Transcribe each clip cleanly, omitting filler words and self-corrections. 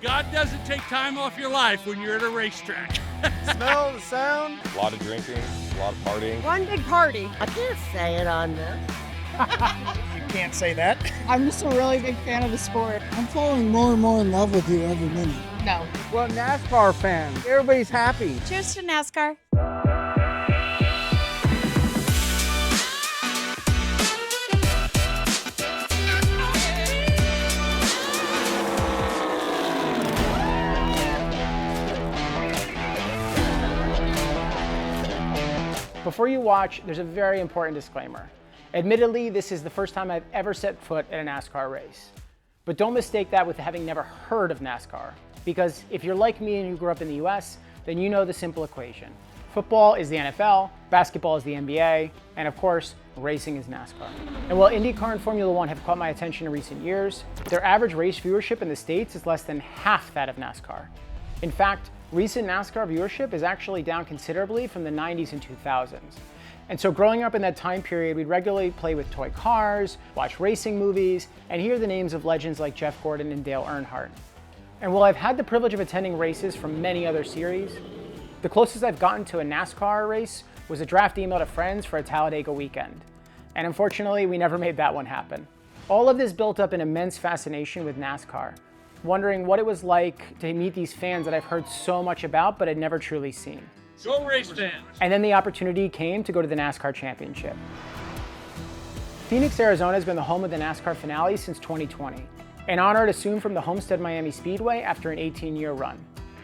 God doesn't take time off your life when you're at a racetrack. Smell, the sound. A lot of drinking, a lot of partying. One big party. I can't say it on this. You can't say that. I'm just a really big fan of the sport. I'm falling more and more in love with you every minute. No. Well, NASCAR fan. Everybody's happy. Cheers to NASCAR. Before you watch, there's a very important disclaimer. Admittedly, this is the first time I've ever set foot at a NASCAR race. But don't mistake that with having never heard of NASCAR. Because if you're like me and you grew up in the US, then you know the simple equation. Football is the NFL, basketball is the NBA, and of course, racing is NASCAR. And while IndyCar and Formula One have caught my attention in recent years, their average race viewership in the States is less than half that of NASCAR. In fact, recent NASCAR viewership is actually down considerably from the 90s and 2000s. And so growing up in that time period, we'd regularly play with toy cars, watch racing movies, and hear the names of legends like Jeff Gordon and Dale Earnhardt. And while I've had the privilege of attending races from many other series, the closest I've gotten to a NASCAR race was a draft email to friends for a Talladega weekend. And unfortunately, we never made that one happen. All of this built up an immense fascination with NASCAR, wondering what it was like to meet these fans that I've heard so much about but had never truly seen. Go race fans. And then the opportunity came to go to the NASCAR Championship. Phoenix, Arizona has been the home of the NASCAR finale since 2020, an honor assumed from the Homestead Miami Speedway after an 18-year run.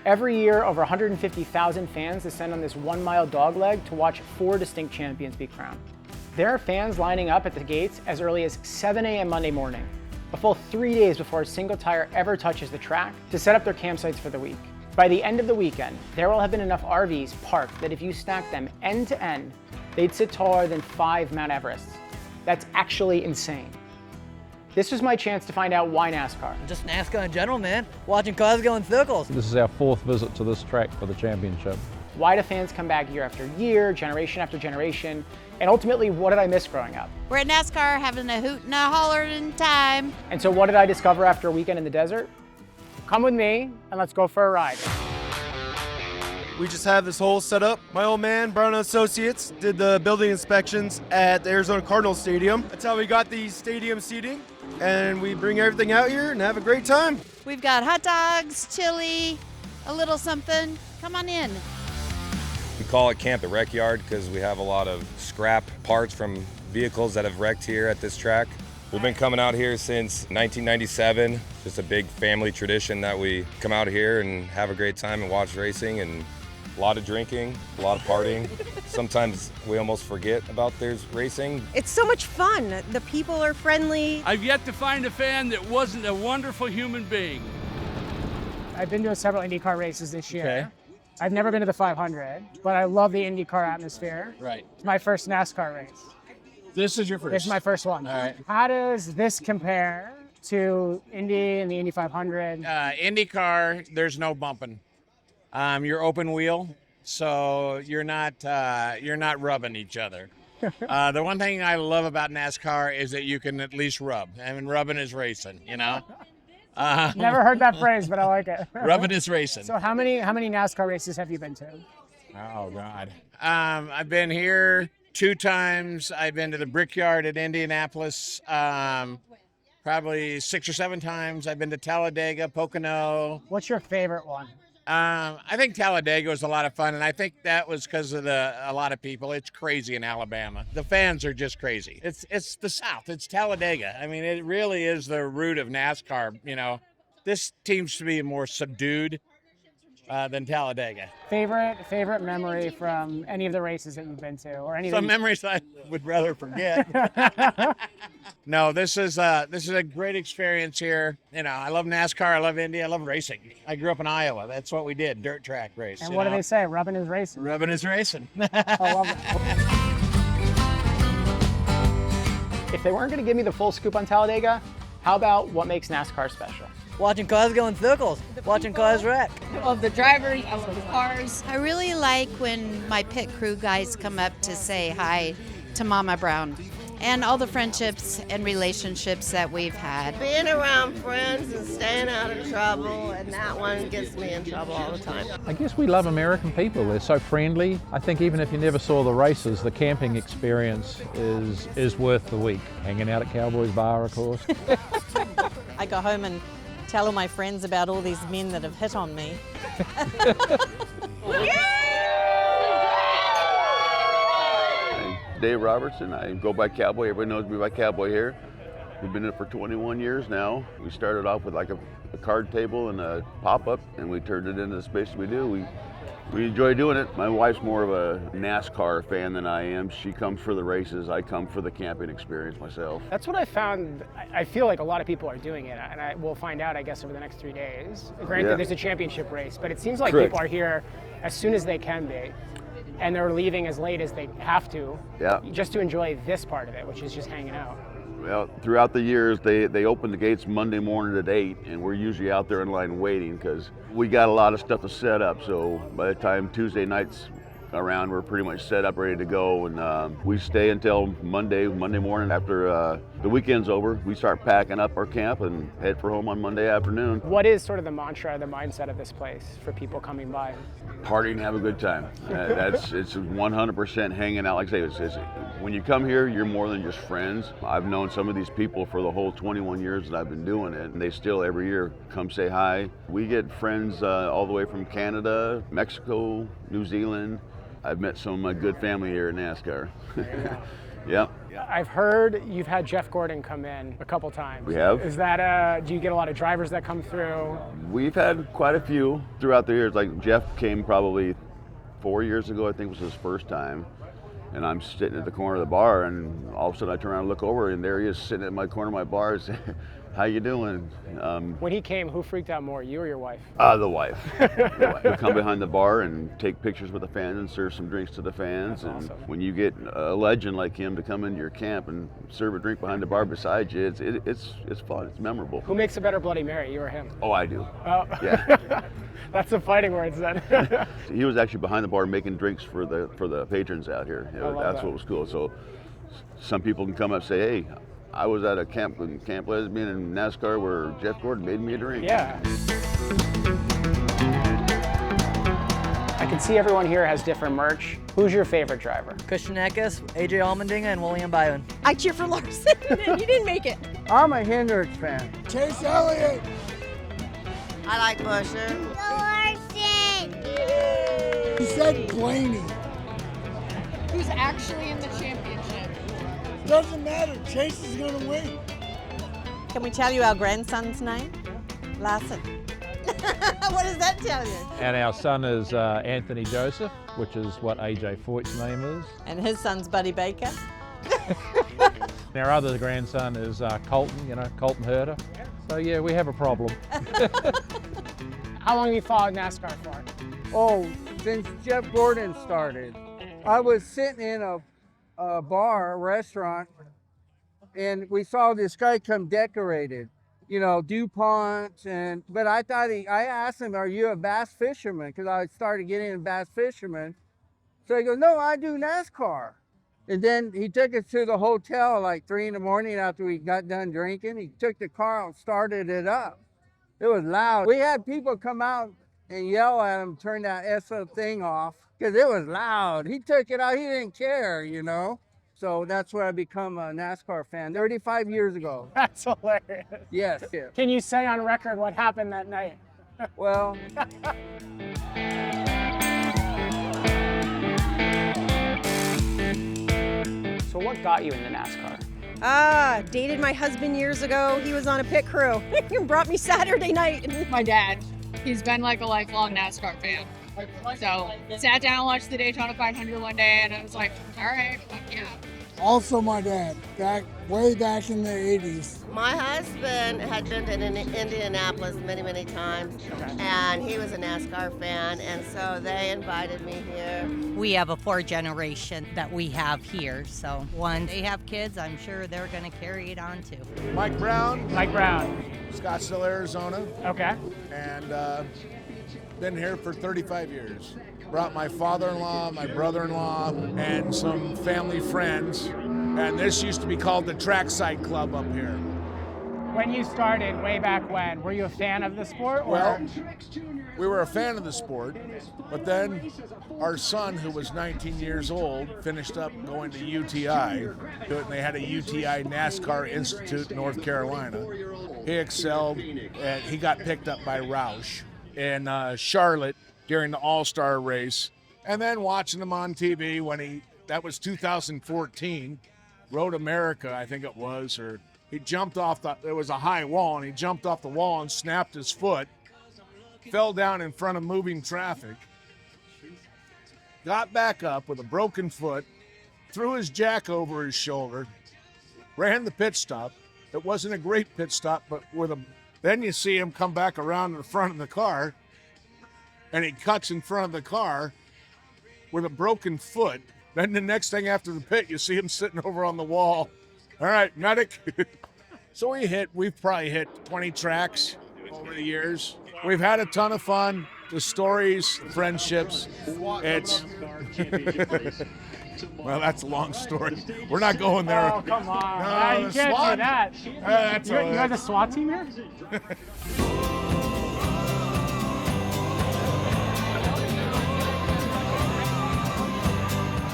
Every year, over 150,000 fans descend on this 1-mile dogleg to watch 4 distinct champions be crowned. There are fans lining up at the gates as early as 7 a.m. Monday morning, a full 3 days before a single tire ever touches the track, to set up their campsites for the week. By the end of the weekend, there will have been enough RVs parked that if you stack them end to end, they'd sit taller than 5 Mount Everests. That's actually insane. This was my chance to find out why NASCAR. Just NASCAR in general, man. Watching cars go in circles. This is our 4th visit to this track for the championship. Why do fans come back year after year, generation after generation? And ultimately, what did I miss growing up? We're at NASCAR having a hoot and a hollering time. And so what did I discover after a weekend in the desert? Come with me and let's go for a ride. We just have this whole setup. My old man, Brown Associates, did the building inspections at the Arizona Cardinals Stadium. That's how we got the stadium seating. And we bring everything out here and have a great time. We've got hot dogs, chili, a little something. Come on in. We call it Camp the Wreck Yard because we have a lot of scrap parts from vehicles that have wrecked here at this track. We've been coming out here since 1997. Just a big family tradition that we come out here and have a great time and watch racing, and a lot of drinking, a lot of partying. Sometimes we almost forget about there's racing. It's so much fun. The people are friendly. I've yet to find a fan that wasn't a wonderful human being. I've been to several IndyCar races this year. Okay. I've never been to the 500, but I love the IndyCar atmosphere. Right. It's my first NASCAR race. This is your first. This is my first one. All right. How does this compare to Indy and the Indy 500? IndyCar, there's no bumping. You're open wheel, so you're not rubbing each other. The one thing I love about NASCAR is that you can at least rub. I mean, rubbing is racing, you know. Never heard that phrase, but I like it. Rubbing is racing. So how many NASCAR races have you been to? Oh God. I've been here 2 times. I've been to the Brickyard at Indianapolis. Probably 6 or 7 times. I've been to Talladega, Pocono. What's your favorite one? I think Talladega was a lot of fun, and I think that was because of a lot of people. It's crazy in Alabama. The fans are just crazy. It's the South. It's Talladega. I mean, it really is the root of NASCAR. You know, this seems to be more subdued than Talladega. Favorite memory from any of the races that you've been to, or any? Some memories I would rather forget. No, this is a great experience here. You know, I love NASCAR. I love Indy. I love racing. I grew up in Iowa. That's what we did, dirt track race. And what do they say? Rubbing is racing. Rubbing is racing. I love that. If they weren't going to give me the full scoop on Talladega, how about what makes NASCAR special? Watching cars go in circles. Watching cars wreck. I love the drivers. I love the cars. I really like when my pit crew guys come up to say hi to Mama Brown. and all the friendships and relationships that we've had. Being around friends and staying out of trouble, and that one gets me in trouble all the time. I guess we love American people. They're so friendly. I think even if you never saw the races, the camping experience is worth the week. Hanging out at Cowboy's bar, of course. I go home and tell all my friends about all these men that have hit on me. Dave Robertson. I go by Cowboy. Everybody knows me by Cowboy here. We've been in it for 21 years now. We started off with like a card table and a pop-up, and we turned it into the space we do. We enjoy doing it. My wife's more of a NASCAR fan than I am. She comes for the races. I come for the camping experience myself. That's what I found. I feel like a lot of people are doing it, and we'll find out, I guess, over the next 3 days. Granted, there's a championship race, but it seems like people are here as soon as they can be, and they're leaving as late as they have to, just to enjoy this part of it, which is just hanging out. Well, throughout the years, they open the gates Monday morning at 8, and we're usually out there in line waiting because we got a lot of stuff to set up. So by the time Tuesday night's around, we're pretty much set up, ready to go, and we stay until Monday morning. After the weekend's over, we start packing up our camp and head for home on Monday afternoon. What is sort of the mantra, the mindset of this place for people coming by? Party and have a good time. It's 100% hanging out. Like I say, when you come here, you're more than just friends. I've known some of these people for the whole 21 years that I've been doing it, and they still every year come say hi. We get friends all the way from Canada, Mexico, New Zealand. I've met some good family here in NASCAR. Yep. I've heard you've had Jeff Gordon come in a couple times. We have. Is that, do you get a lot of drivers that come through? We've had quite a few throughout the years. Like Jeff came probably 4 years ago, I think was his first time. And I'm sitting at the corner of the bar, and all of a sudden I turn around and look over, and there he is sitting at my corner of my bar saying, how you doing? When he came, who freaked out more, you or your wife? The wife. The wife. We come behind the bar and take pictures with the fans and serve some drinks to the fans. That's awesome. When you get a legend like him to come into your camp and serve a drink behind the bar beside you, it's fun. It's memorable. Who makes a better Bloody Mary, you or him? Oh, I do. Oh. Yeah. That's the fighting words then. He was actually behind the bar making drinks for the patrons out here. That's what was cool. So some people can come up and say, hey, I was at a Camp Lesbian in NASCAR where Jeff Gordon made me a drink. Yeah. I can see everyone here has different merch. Who's your favorite driver? Christian Eckes, AJ Allmendinger, and William Byron. I cheer for Larson, and you didn't make it. I'm a Hendricks fan. Chase Elliott. I like Busher. Larson. He said Blaney. Who's actually in the championship? Doesn't matter. Chase is going to win. Can we tell you our grandson's name? Larson. What does that tell you? And our son is Anthony Joseph, which is what AJ Foyt's name is. And his son's Buddy Baker. Our other grandson is Colton, Colton Herter. So yeah, we have a problem. How long have you followed NASCAR for? Oh, since Jeff Gordon started. I was sitting in a bar, a restaurant, and we saw this guy come decorated, DuPont, but I asked him, are you a bass fisherman? Because I started getting into bass fisherman. So he goes, no, I do NASCAR. And then he took us to the hotel like 3 in the morning after we got done drinking. He took the car and started it up. It was loud. We had people come out and yell at him, turn that SO thing off, because it was loud. He took it out, he didn't care, So that's where I become a NASCAR fan, 35 years ago. That's hilarious. Yes. Can you say on record what happened that night? Well. So what got you into NASCAR? Dated my husband years ago. He was on a pit crew. He brought me Saturday night. My dad. He's been like a lifelong NASCAR fan. So sat down and watched the Daytona 500 one day, and I was like, all right, fuck yeah. Also my dad, way back in the 80s. My husband had been to Indianapolis many, many times, and he was a NASCAR fan, and so they invited me here. We have a 4th generation that we have here, so once they have kids, I'm sure they're going to carry it on too. Mike Brown. Mike Brown. Scottsdale, Arizona. Okay. And been here for 35 years. Brought my father-in-law, my brother-in-law, and some family friends. And this used to be called the Trackside Club up here. When you started way back when, were you a fan of the sport? Or? Well, we were a fan of the sport, but then our son, who was 19 years old, finished up going to UTI. And they had a UTI NASCAR Institute in North Carolina. He excelled, and he got picked up by Roush in Charlotte during the All-Star race. And then watching him on TV when that was 2014, Road America, I think it was, or he jumped off there was a high wall, and he jumped off the wall and snapped his foot, fell down in front of moving traffic, got back up with a broken foot, threw his jack over his shoulder, ran the pit stop. It wasn't a great pit stop, but then you see him come back around to the front of the car, and he cuts in front of the car with a broken foot. Then the next thing after the pit, you see him sitting over on the wall. All right, medic. So we've probably hit 20 tracks over the years. We've had a ton of fun. The stories, the friendships. It's well, that's a long story. We're not going there. Oh, come on. No, You can't SWAT. do that. That's You all right. guys a SWAT team here?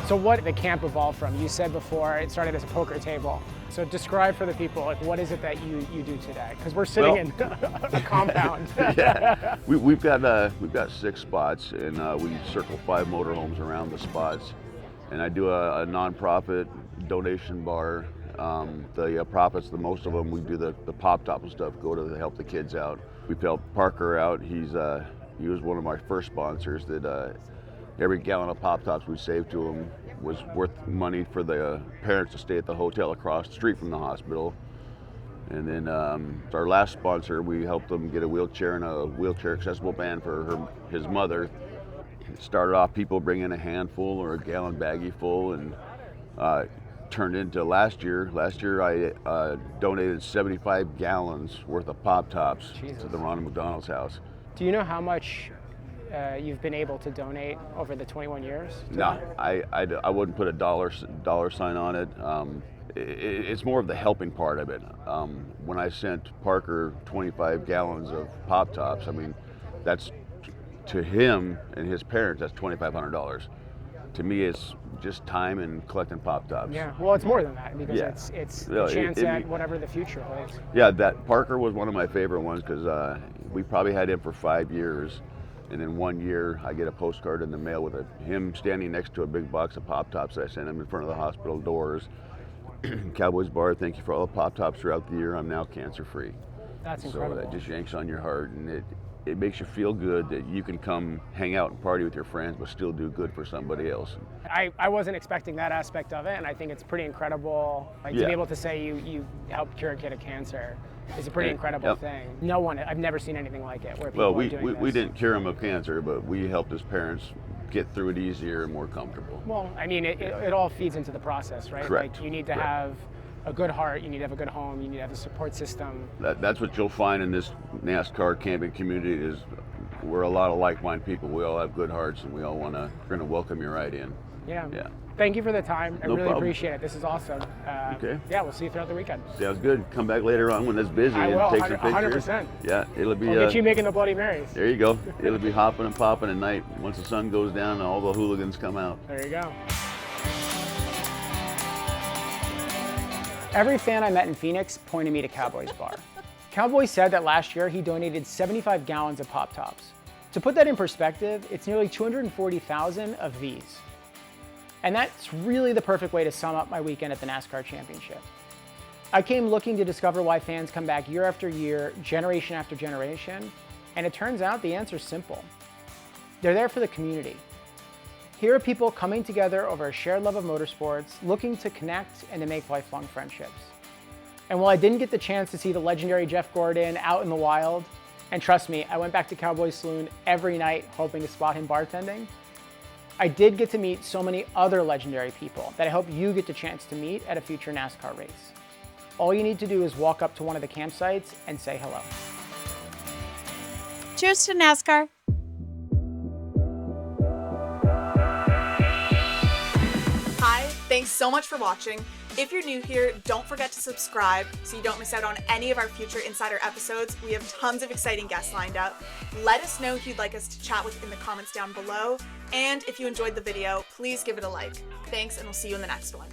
So what the camp evolved from? You said before it started as a poker table. So describe for the people, like, what is it that you do today? Because we're sitting in a compound. Yeah, we've got 6 spots, and we circle 5 motorhomes around the spots. And I do a nonprofit donation bar. The profits, the most of them, we do the pop top and stuff, go to help the kids out. We've helped Parker out. He was one of my first sponsors. That every gallon of pop tops we saved to him was worth money for the parents to stay at the hotel across the street from the hospital. And then our last sponsor, we helped them get a wheelchair and a wheelchair accessible van for his mother. It started off people bringing a handful or a gallon baggie full, and turned into last year. Last year I donated 75 gallons worth of pop tops to the Ronald McDonald's house. Do you know how much you've been able to donate over the 21 years? No, I wouldn't put a dollar sign on it. It's more of the helping part of it. When I sent Parker 25 gallons of pop tops, I mean, that's to him and his parents, that's $2,500. To me, it's just time and collecting pop tops. Yeah, well, it's more than that, because it's a chance at whatever the future holds. Yeah, that Parker was one of my favorite ones, because we probably had him for 5 years. And then one year, I get a postcard in the mail with him standing next to a big box of Pop Tops that I sent him in front of the hospital doors. Cowboys Bar, thank you for all the Pop Tops throughout the year. I'm now cancer-free. That's incredible. So that just yanks on your heart, and it makes you feel good that you can come hang out and party with your friends, but still do good for somebody else. I wasn't expecting that aspect of it, and I think it's pretty incredible. Like, to be able to say you helped cure a kid of cancer is a pretty incredible thing. I've never seen anything like it where people are doing this. We didn't cure him of cancer, but we helped his parents get through it easier and more comfortable. Well, I mean, it all feeds into the process, right? Correct. Like, you need to have a good heart, you need to have a good home, you need to have a support system. That's what you'll find in this NASCAR camping community is we're a lot of like-minded people. We all have good hearts, and we're going to welcome you right in. Yeah. Thank you for the time. I really problem. appreciate it. This is awesome. Okay. Yeah, we'll see you throughout the weekend. Sounds good. Come back later on when it's busy I and will, take some pictures. 100%. Yeah, it'll be. We'll get you making the Bloody Marys. There you go. It'll be hopping and popping at night once the sun goes down and all the hooligans come out. There you go. Every fan I met in Phoenix pointed me to Cowboy's Bar. Cowboy said that last year he donated 75 gallons of Pop Tops. To put that in perspective, it's nearly 240,000 of these. And that's really the perfect way to sum up my weekend at the NASCAR Championship. I came looking to discover why fans come back year after year, generation after generation, and it turns out the answer's simple. They're there for the community. Here are people coming together over a shared love of motorsports, looking to connect and to make lifelong friendships. And while I didn't get the chance to see the legendary Jeff Gordon out in the wild, and trust me, I went back to Cowboy Saloon every night hoping to spot him bartending, I did get to meet so many other legendary people that I hope you get the chance to meet at a future NASCAR race. All you need to do is walk up to one of the campsites and say hello. Cheers to NASCAR. Hi, thanks so much for watching. If you're new here, don't forget to subscribe so you don't miss out on any of our future Insider episodes. We have tons of exciting guests lined up. Let us know who you'd like us to chat with in the comments down below. And if you enjoyed the video, please give it a like. Thanks, and we'll see you in the next one.